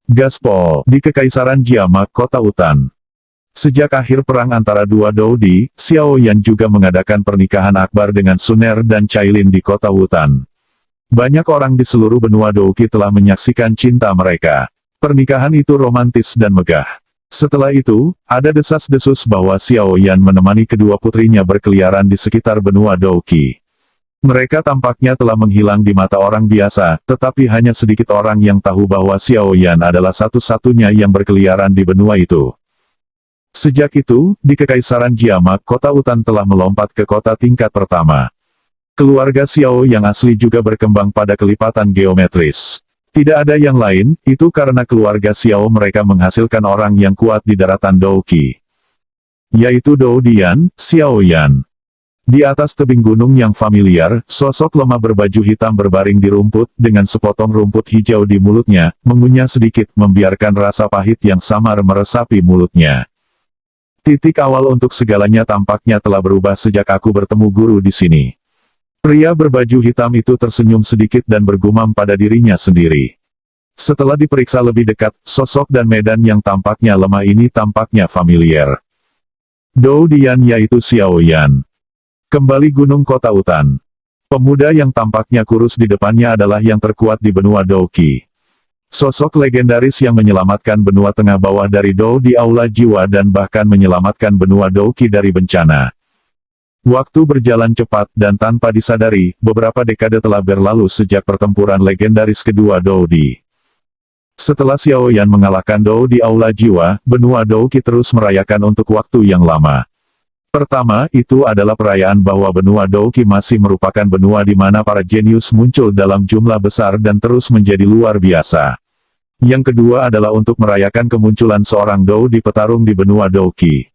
Gaspol, di Kekaisaran Jiama, Kota Utan. Sejak akhir perang antara dua Doudi, Xiao Yan juga mengadakan pernikahan akbar dengan Suner dan Cailin di Kota Wutan. Banyak orang di seluruh benua Douqi telah menyaksikan cinta mereka. Pernikahan itu romantis dan megah. Setelah itu, ada desas-desus bahwa Xiao Yan menemani kedua putrinya berkeliaran di sekitar benua Douqi. Mereka tampaknya telah menghilang di mata orang biasa, tetapi hanya sedikit orang yang tahu bahwa Xiao Yan adalah satu-satunya yang berkeliaran di benua itu. Sejak itu, di Kekaisaran Jiama, Kota Utan telah melompat ke kota tingkat pertama. Keluarga Xiao yang asli juga berkembang pada kelipatan geometris. Tidak ada yang lain, itu karena keluarga Xiao mereka menghasilkan orang yang kuat di daratan Douqi. Yaitu Doudian, Xiao Yan. Di atas tebing gunung yang familiar, sosok lemah berbaju hitam berbaring di rumput, dengan sepotong rumput hijau di mulutnya, mengunyah sedikit, membiarkan rasa pahit yang samar meresapi mulutnya. Titik awal untuk segalanya tampaknya telah berubah sejak aku bertemu guru di sini. Pria berbaju hitam itu tersenyum sedikit dan bergumam pada dirinya sendiri. Setelah diperiksa lebih dekat, sosok dan medan yang tampaknya lemah ini tampaknya familiar. Doudian yaitu Xiao Yan. Kembali Gunung Kota Utan. Pemuda yang tampaknya kurus di depannya adalah yang terkuat di benua Douqi. Sosok legendaris yang menyelamatkan benua tengah bawah dari Dou di Aula Jiwa dan bahkan menyelamatkan benua Douqi dari bencana. Waktu berjalan cepat dan tanpa disadari, beberapa dekade telah berlalu sejak pertempuran legendaris kedua Doudi. Setelah Xiao Yan mengalahkan Dou di Aula Jiwa, benua Douqi terus merayakan untuk waktu yang lama. Pertama, itu adalah perayaan bahwa benua Douqi masih merupakan benua di mana para jenius muncul dalam jumlah besar dan terus menjadi luar biasa. Yang kedua adalah untuk merayakan kemunculan seorang Dou di petarung di benua Douqi.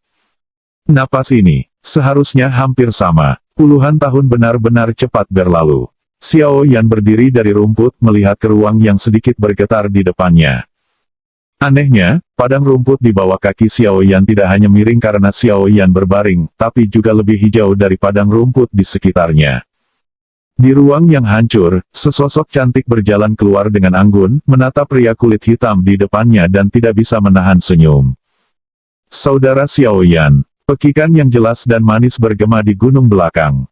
Napas ini, seharusnya hampir sama. Puluhan tahun benar-benar cepat berlalu. Xiao Yan berdiri dari rumput, melihat ke ruang yang sedikit bergetar di depannya. Anehnya, padang rumput di bawah kaki Xiao Yan tidak hanya miring karena Xiao Yan berbaring, tapi juga lebih hijau dari padang rumput di sekitarnya. Di ruang yang hancur, sesosok cantik berjalan keluar dengan anggun, menatap pria kulit hitam di depannya dan tidak bisa menahan senyum. Saudara Xiao Yan, pekikan yang jelas dan manis bergema di gunung belakang.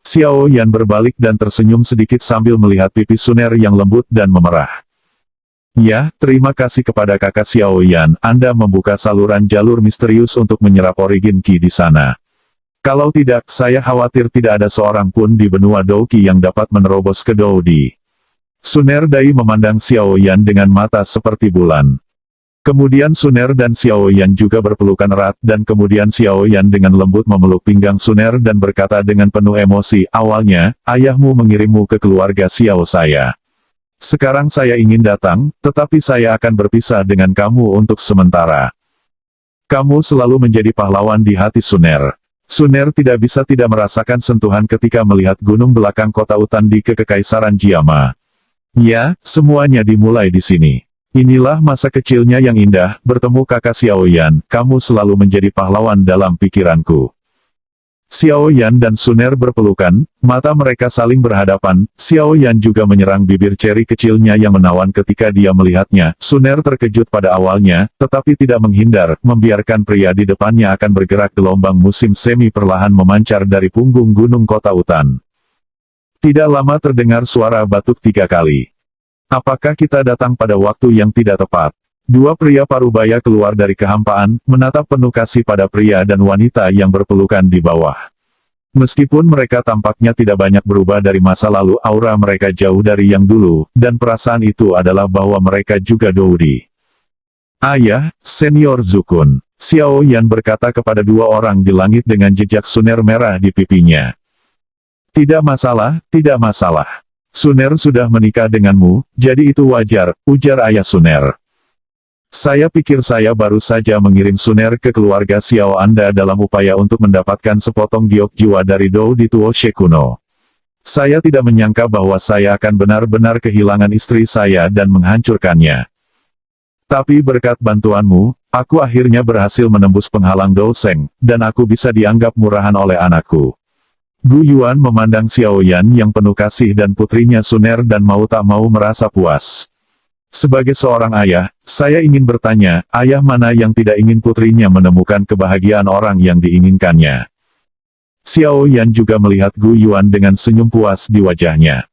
Xiao Yan berbalik dan tersenyum sedikit sambil melihat pipi Suner yang lembut dan memerah. Ya, terima kasih kepada kakak Xiao Yan, Anda membuka saluran jalur misterius untuk menyerap origin Qi di sana. Kalau tidak, saya khawatir tidak ada seorang pun di benua Douqi yang dapat menerobos ke Doudi. Suner Dai memandang Xiao Yan dengan mata seperti bulan. Kemudian Suner dan Xiao Yan juga berpelukan erat dan kemudian Xiao Yan dengan lembut memeluk pinggang Suner dan berkata dengan penuh emosi, awalnya, ayahmu mengirimmu ke keluarga Xiao saya. Sekarang saya ingin datang, tetapi saya akan berpisah dengan kamu untuk sementara. Kamu selalu menjadi pahlawan di hati Suner. Suner tidak bisa tidak merasakan sentuhan ketika melihat gunung belakang kota Utan di Kekaisaran Jiama. Ya, semuanya dimulai di sini. Inilah masa kecilnya yang indah, bertemu kakak Xiao Yan, kamu selalu menjadi pahlawan dalam pikiranku. Xiao Yan dan Suner berpelukan, mata mereka saling berhadapan, Xiao Yan juga menyerang bibir ceri kecilnya yang menawan ketika dia melihatnya, Suner terkejut pada awalnya, tetapi tidak menghindar, membiarkan pria di depannya akan bergerak gelombang musim semi perlahan memancar dari punggung gunung kota Utan. Tidak lama terdengar suara batuk 3 kali. Apakah kita datang pada waktu yang tidak tepat? Dua pria parubaya keluar dari kehampaan, menatap penuh kasih pada pria dan wanita yang berpelukan di bawah. Meskipun mereka tampaknya tidak banyak berubah dari masa lalu, aura mereka jauh dari yang dulu, dan perasaan itu adalah bahwa mereka juga Doudi. Ayah, Senior Zukun, Xiao Yan berkata kepada dua orang di langit dengan jejak Suner merah di pipinya. Tidak masalah, tidak masalah. Suner sudah menikah denganmu, jadi itu wajar, ujar ayah Suner. Saya pikir saya baru saja mengirim Suner ke keluarga Xiao Anda dalam upaya untuk mendapatkan sepotong giok jiwa dari Dou di Tuo She kuno. Saya tidak menyangka bahwa saya akan benar-benar kehilangan istri saya dan menghancurkannya. Tapi berkat bantuanmu, aku akhirnya berhasil menembus penghalang Dou Seng, dan aku bisa dianggap murahan oleh anakku. Gu Yuan memandang Xiao Yan yang penuh kasih dan putrinya Suner dan mau tak mau merasa puas. Sebagai seorang ayah, saya ingin bertanya, ayah mana yang tidak ingin putrinya menemukan kebahagiaan orang yang diinginkannya? Xiao Yan juga melihat Gu Yuan dengan senyum puas di wajahnya.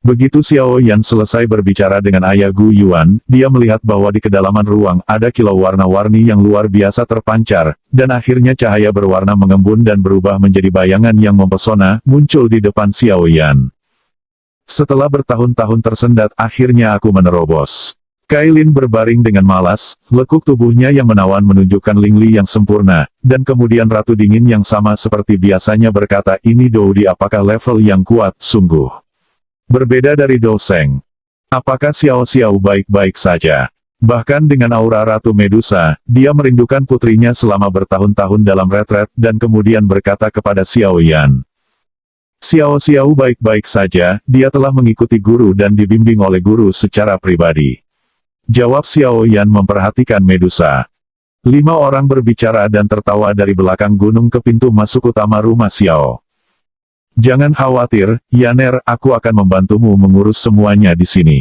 Begitu Xiao Yan selesai berbicara dengan ayah Gu Yuan, dia melihat bahwa di kedalaman ruang ada kilau warna-warni yang luar biasa terpancar, dan akhirnya cahaya berwarna mengembun dan berubah menjadi bayangan yang mempesona, muncul di depan Xiao Yan. Setelah bertahun-tahun tersendat, akhirnya aku menerobos. Kailin berbaring dengan malas, lekuk tubuhnya yang menawan menunjukkan Lingli yang sempurna, dan kemudian Ratu Dingin yang sama seperti biasanya berkata, ini Doudi apakah level yang kuat, sungguh. Berbeda dari Do Seng. Apakah Xiao Xiao baik-baik saja? Bahkan dengan aura Ratu Medusa, dia merindukan putrinya selama bertahun-tahun dalam retret dan kemudian berkata kepada Xiao Yan. Xiao Xiao baik-baik saja, dia telah mengikuti guru dan dibimbing oleh guru secara pribadi. Jawab Xiao Yan memperhatikan Medusa. 5 orang berbicara dan tertawa dari belakang gunung ke pintu masuk utama rumah Xiao. Jangan khawatir, Yaner, aku akan membantumu mengurus semuanya di sini.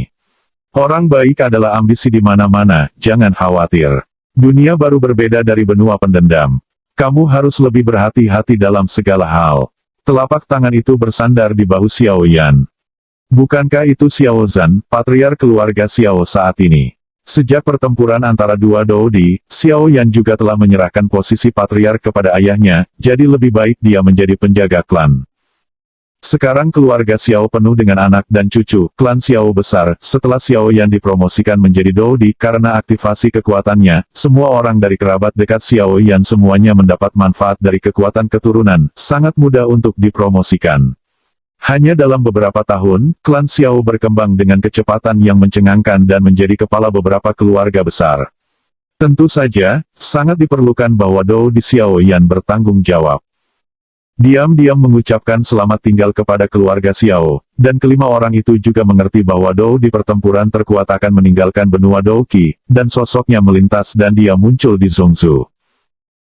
Orang baik adalah ambisi di mana-mana, jangan khawatir. Dunia baru berbeda dari benua pendendam. Kamu harus lebih berhati-hati dalam segala hal. Telapak tangan itu bersandar di bahu Xiao Yan. Bukankah itu Xiao Zhan, patriark keluarga Xiao saat ini? Sejak pertempuran antara dua Doudi, Xiao Yan juga telah menyerahkan posisi patriark kepada ayahnya, jadi lebih baik dia menjadi penjaga klan. Sekarang keluarga Xiao penuh dengan anak dan cucu, klan Xiao besar, setelah Xiao Yan dipromosikan menjadi Doudi karena aktivasi kekuatannya, semua orang dari kerabat dekat Xiao Yan semuanya mendapat manfaat dari kekuatan keturunan, sangat mudah untuk dipromosikan. Hanya dalam beberapa tahun, klan Xiao berkembang dengan kecepatan yang mencengangkan dan menjadi kepala beberapa keluarga besar. Tentu saja, sangat diperlukan bahwa Doudi Xiao Yan bertanggung jawab. Diam-diam mengucapkan selamat tinggal kepada keluarga Xiao, dan kelima orang itu juga mengerti bahwa Dou di pertempuran terkuat akan meninggalkan benua Douqi, dan sosoknya melintas dan dia muncul di Zhongzhou.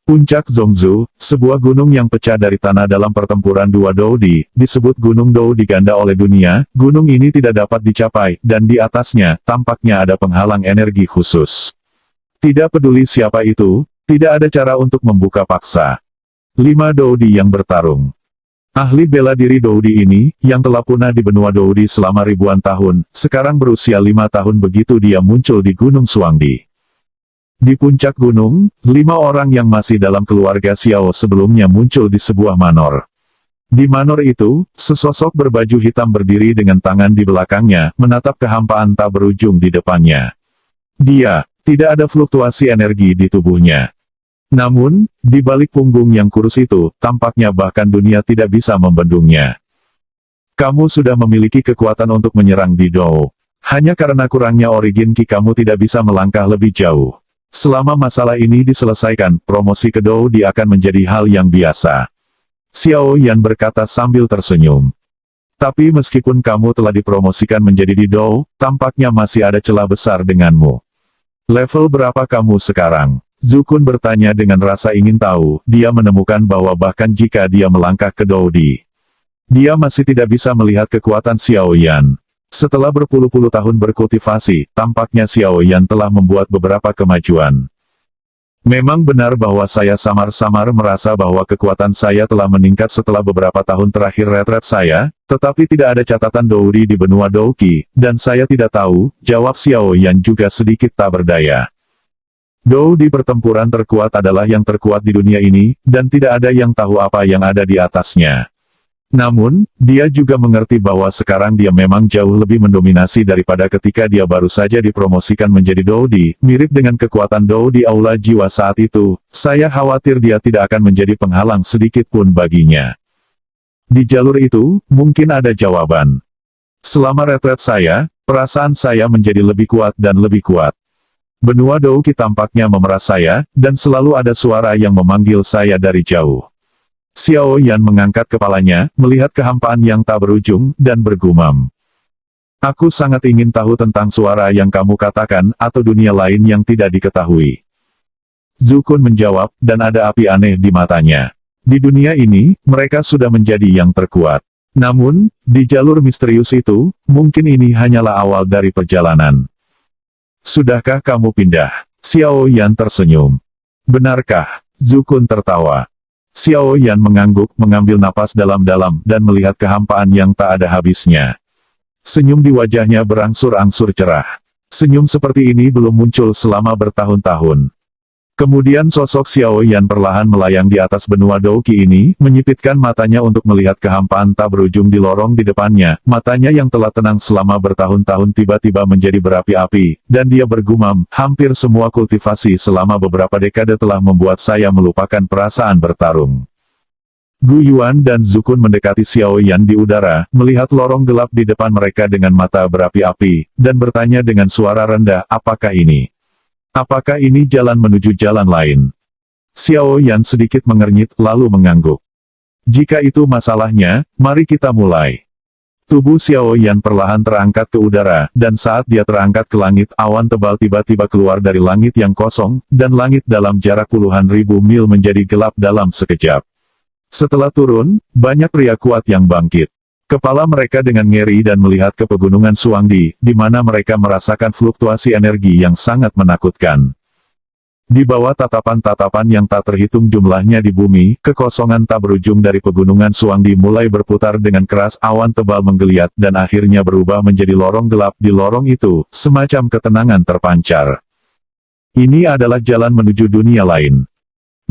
Puncak Zhongzhou, sebuah gunung yang pecah dari tanah dalam pertempuran dua Doudi, disebut Gunung Dou diganda oleh dunia. Gunung ini tidak dapat dicapai, dan di atasnya, tampaknya ada penghalang energi khusus. Tidak peduli siapa itu, tidak ada cara untuk membuka paksa. 5 Doudi yang bertarung. Ahli bela diri Doudi ini, yang telah punah di benua Doudi selama ribuan tahun, sekarang berusia 5 tahun begitu dia muncul di Gunung Suangdi. Di puncak gunung, 5 orang yang masih dalam keluarga Xiao sebelumnya muncul di sebuah manor. Di manor itu, sesosok berbaju hitam berdiri dengan tangan di belakangnya, menatap kehampaan tak berujung di depannya. Dia, tidak ada fluktuasi energi di tubuhnya. Namun, di balik punggung yang kurus itu, tampaknya bahkan dunia tidak bisa membendungnya. Kamu sudah memiliki kekuatan untuk menyerang di Dou. Hanya karena kurangnya origin Qi kamu tidak bisa melangkah lebih jauh. Selama masalah ini diselesaikan, promosi ke Dou di akan menjadi hal yang biasa. Xiao Yan berkata sambil tersenyum. Tapi meskipun kamu telah dipromosikan menjadi di Dou, tampaknya masih ada celah besar denganmu. Level berapa kamu sekarang? Zukun bertanya dengan rasa ingin tahu, dia menemukan bahwa bahkan jika dia melangkah ke Doudi, dia masih tidak bisa melihat kekuatan Xiao Yan. Setelah berpuluh-puluh tahun berkultivasi, tampaknya Xiao Yan telah membuat beberapa kemajuan. Memang benar bahwa saya samar-samar merasa bahwa kekuatan saya telah meningkat setelah beberapa tahun terakhir retret saya, tetapi tidak ada catatan Doudi di benua Douqi, dan saya tidak tahu, jawab Xiao Yan juga sedikit tak berdaya. Dou di pertempuran terkuat adalah yang terkuat di dunia ini, dan tidak ada yang tahu apa yang ada di atasnya. Namun, dia juga mengerti bahwa sekarang dia memang jauh lebih mendominasi daripada ketika dia baru saja dipromosikan menjadi Doudi, mirip dengan kekuatan Dou di aula jiwa saat itu, saya khawatir dia tidak akan menjadi penghalang sedikit pun baginya. Di jalur itu, mungkin ada jawaban. Selama retret saya, perasaan saya menjadi lebih kuat dan lebih kuat. Benua Douqi tampaknya memeras saya, dan selalu ada suara yang memanggil saya dari jauh. Xiao Yan mengangkat kepalanya, melihat kehampaan yang tak berujung, dan bergumam. Aku sangat ingin tahu tentang suara yang kamu katakan, atau dunia lain yang tidak diketahui. Zukun menjawab, dan ada api aneh di matanya. Di dunia ini, mereka sudah menjadi yang terkuat. Namun, di jalur misterius itu, mungkin ini hanyalah awal dari perjalanan. Sudahkah kamu pindah? Xiao Yan tersenyum. Benarkah? Zukun tertawa. Xiao Yan mengangguk, mengambil napas dalam-dalam, dan melihat kehampaan yang tak ada habisnya. Senyum di wajahnya berangsur-angsur cerah. Senyum seperti ini belum muncul selama bertahun-tahun. Kemudian sosok Xiao Yan perlahan melayang di atas benua Douqi ini, menyipitkan matanya untuk melihat kehampaan tak berujung di lorong di depannya. Matanya yang telah tenang selama bertahun-tahun tiba-tiba menjadi berapi-api, dan dia bergumam, hampir semua kultivasi selama beberapa dekade telah membuat saya melupakan perasaan bertarung. Gu Yuan dan Zukun mendekati Xiao Yan di udara, melihat lorong gelap di depan mereka dengan mata berapi-api, dan bertanya dengan suara rendah, apakah ini? Apakah ini jalan menuju jalan lain? Xiao Yan sedikit mengernyit, lalu mengangguk. Jika itu masalahnya, mari kita mulai. Tubuh Xiao Yan perlahan terangkat ke udara, dan saat dia terangkat ke langit, awan tebal tiba-tiba keluar dari langit yang kosong, dan langit dalam jarak puluhan ribu mil menjadi gelap dalam sekejap. Setelah turun, banyak pria kuat yang bangkit. Kepala mereka dengan ngeri dan melihat ke pegunungan Suangdi, di mana mereka merasakan fluktuasi energi yang sangat menakutkan. Di bawah tatapan-tatapan yang tak terhitung jumlahnya di bumi, kekosongan tak berujung dari pegunungan Suangdi mulai berputar dengan keras, awan tebal menggeliat, dan akhirnya berubah menjadi lorong gelap. Di lorong itu, semacam ketenangan terpancar. Ini adalah jalan menuju dunia lain.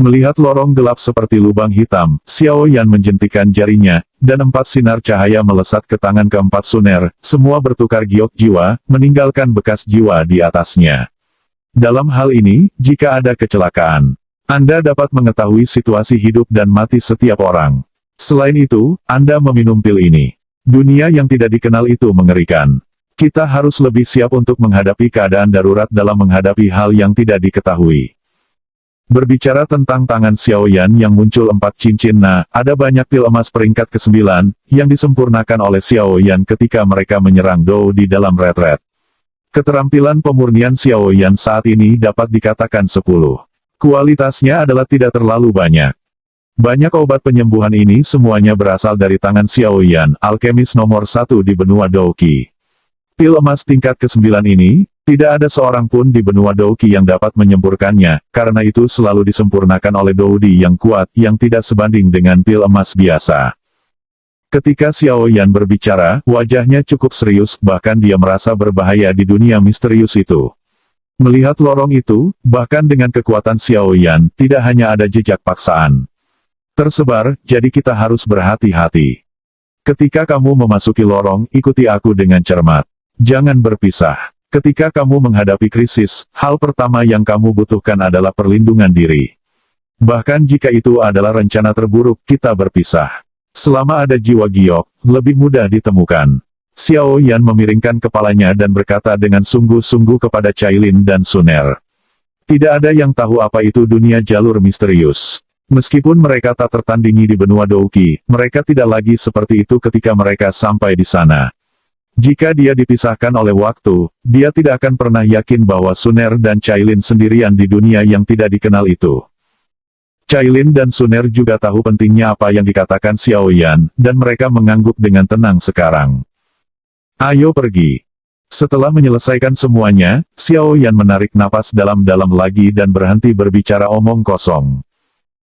Melihat lorong gelap seperti lubang hitam, Xiao Yan menjentikan jarinya, dan 4 sinar cahaya melesat ke tangan keempat Suner, semua bertukar giok jiwa, meninggalkan bekas jiwa di atasnya. Dalam hal ini, jika ada kecelakaan, Anda dapat mengetahui situasi hidup dan mati setiap orang. Selain itu, Anda meminum pil ini. Dunia yang tidak dikenal itu mengerikan. Kita harus lebih siap untuk menghadapi keadaan darurat dalam menghadapi hal yang tidak diketahui. Berbicara tentang tangan Xiao Yan yang muncul 4 cincin, ada banyak pil emas peringkat ke-9, yang disempurnakan oleh Xiao Yan ketika mereka menyerang Dou di dalam retret. Keterampilan pemurnian Xiao Yan saat ini dapat dikatakan 10. Kualitasnya adalah tidak terlalu banyak. Banyak obat penyembuhan ini semuanya berasal dari tangan Xiao Yan, alkemis nomor 1 di benua Douqi. Pil emas tingkat ke-9 ini, tidak ada seorang pun di benua Douqi yang dapat menyempurkannya, karena itu selalu disempurnakan oleh Doudi yang kuat, yang tidak sebanding dengan pil emas biasa. Ketika Xiao Yan berbicara, wajahnya cukup serius, bahkan dia merasa berbahaya di dunia misterius itu. Melihat lorong itu, bahkan dengan kekuatan Xiao Yan, tidak hanya ada jejak paksaan tersebar, jadi kita harus berhati-hati. Ketika kamu memasuki lorong, ikuti aku dengan cermat. Jangan berpisah. Ketika kamu menghadapi krisis, hal pertama yang kamu butuhkan adalah perlindungan diri. Bahkan jika itu adalah rencana terburuk, kita berpisah. Selama ada jiwa giok, lebih mudah ditemukan. Xiao Yan memiringkan kepalanya dan berkata dengan sungguh-sungguh kepada Cailin dan Suner. Tidak ada yang tahu apa itu dunia jalur misterius. Meskipun mereka tak tertandingi di benua Douqi, mereka tidak lagi seperti itu ketika mereka sampai di sana. Jika dia dipisahkan oleh waktu, dia tidak akan pernah yakin bahwa Suner dan Cailin sendirian di dunia yang tidak dikenal itu. Cailin dan Suner juga tahu pentingnya apa yang dikatakan Xiao Yan, dan mereka mengangguk dengan tenang sekarang. Ayo pergi. Setelah menyelesaikan semuanya, Xiao Yan menarik napas dalam-dalam lagi dan berhenti berbicara omong kosong.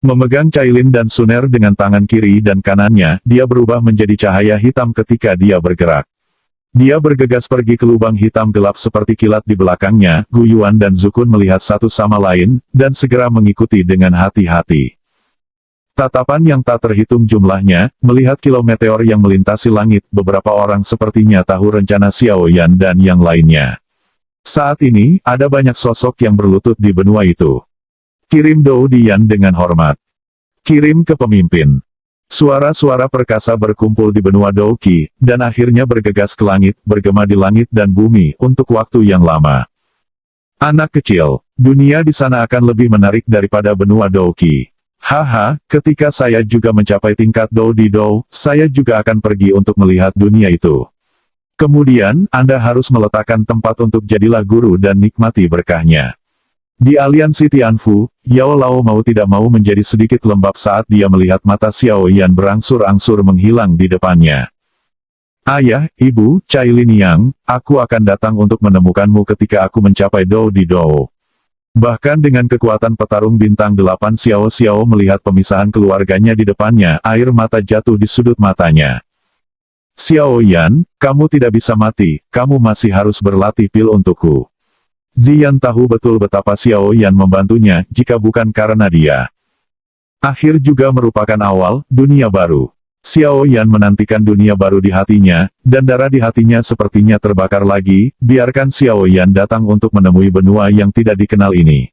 Memegang Cailin dan Suner dengan tangan kiri dan kanannya, dia berubah menjadi cahaya hitam ketika dia bergerak. Dia bergegas pergi ke lubang hitam gelap seperti kilat di belakangnya. Gu Yuan dan Zukun melihat satu sama lain, dan segera mengikuti dengan hati-hati. Tatapan yang tak terhitung jumlahnya, melihat kilau meteor yang melintasi langit, beberapa orang sepertinya tahu rencana Xiao Yan dan yang lainnya. Saat ini, ada banyak sosok yang berlutut di benua itu. Kirim Dou Dian dengan hormat. Kirim ke pemimpin. Suara-suara perkasa berkumpul di benua Douqi, dan akhirnya bergegas ke langit, bergema di langit dan bumi, untuk waktu yang lama. Anak kecil, dunia di sana akan lebih menarik daripada benua Douqi. Haha, ketika saya juga mencapai tingkat Dou di Dou, saya juga akan pergi untuk melihat dunia itu. Kemudian, Anda harus meletakkan tempat untuk jadilah guru dan nikmati berkahnya. Di aliansi Tianfu, Yao Lao mau tidak mau menjadi sedikit lembab saat dia melihat mata Xiao Yan berangsur-angsur menghilang di depannya. Ayah, Ibu, Cailin Yang, aku akan datang untuk menemukanmu ketika aku mencapai Dou di Dou. Bahkan dengan kekuatan petarung bintang 8 Xiao Xiao melihat pemisahan keluarganya di depannya, air mata jatuh di sudut matanya. Xiao Yan, kamu tidak bisa mati, kamu masih harus berlatih pil untukku. Ziyan tahu betul betapa Xiao Yan membantunya, jika bukan karena dia. Akhir juga merupakan awal, dunia baru. Xiao Yan menantikan dunia baru di hatinya, dan darah di hatinya sepertinya terbakar lagi, biarkan Xiao Yan datang untuk menemui benua yang tidak dikenal ini.